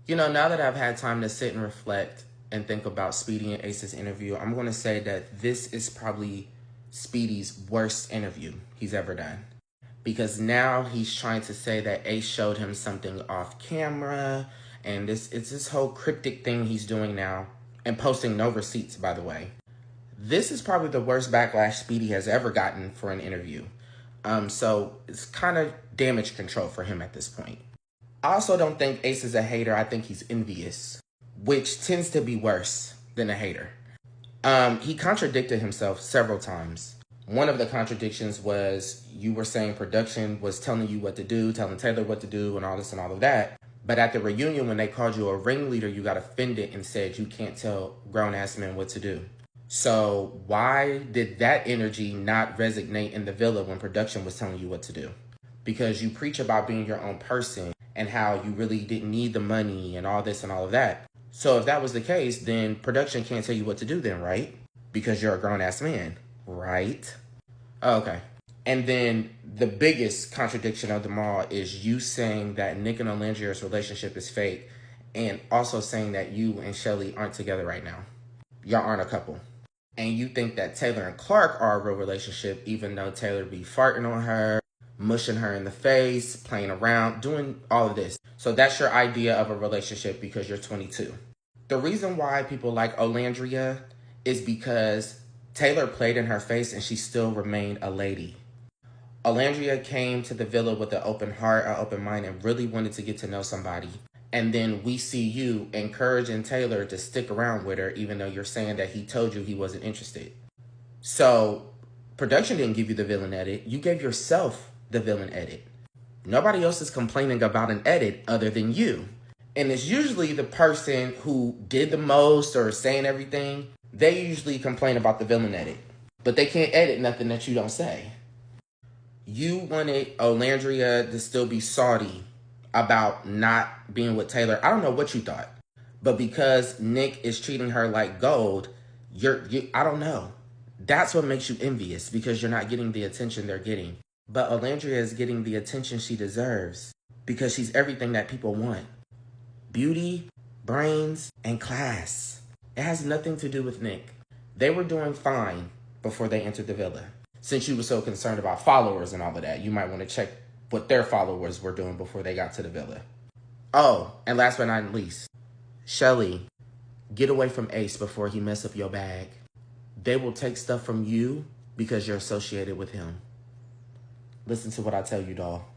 Now that I've had time to sit and reflect and think about Speedy and Ace's interview, I'm going to say that this is probably Speedy's worst interview he's ever done. Because now he's trying to say that Ace showed him something off camera, and it's this whole cryptic thing he's doing now, and posting no receipts, by the way. This is probably the worst backlash Speedy has ever gotten for an interview. So it's kind of damage control for him at this point. I also don't think Ace is a hater. I think he's envious, which tends to be worse than a hater. He contradicted himself several times. One of the contradictions was you were saying production was telling you what to do, telling Taylor what to do, and all this and all of that. But at the reunion, when they called you a ringleader, you got offended and said you can't tell grown-ass men what to do. So why did that energy not resonate in the villa when production was telling you what to do? Because you preach about being your own person and how you really didn't need the money and all this and all of that. So if that was the case, then production can't tell you what to do then, right? Because you're a grown-ass man, right? Okay. And then the biggest contradiction of them all is you saying that Nick and Olandria's relationship is fake, and also saying that you and Shelly aren't together right now. Y'all aren't a couple. And you think that Taylor and Clark are a real relationship, even though Taylor be farting on her, mushing her in the face, playing around, doing all of this. So that's your idea of a relationship because you're 22. The reason why people like Olandria is because Taylor played in her face and she still remained a lady. Olandria came to the villa with an open heart, an open mind, and really wanted to get to know somebody. And then we see you encouraging Taylor to stick around with her, even though you're saying that he told you he wasn't interested. So production didn't give you the villain edit. You gave yourself the villain edit. Nobody else is complaining about an edit other than you. And it's usually the person who did the most or saying everything. They usually complain about the villain edit. But they can't edit nothing that you don't say. You wanted Olandria to still be salty about not being with Taylor. I don't know what you thought. But because Nick is treating her like gold, I don't know. That's what makes you envious, because you're not getting the attention they're getting. But Olandria is getting the attention she deserves because she's everything that people want. Beauty, brains, and class. It has nothing to do with Nick. They were doing fine before they entered the villa. Since you were so concerned about followers and all of that, you might want to check what their followers were doing before they got to the villa. Oh, and last but not least, Shelly, get away from Ace before he mess up your bag. They will take stuff from you because you're associated with him. Listen to what I tell you, doll.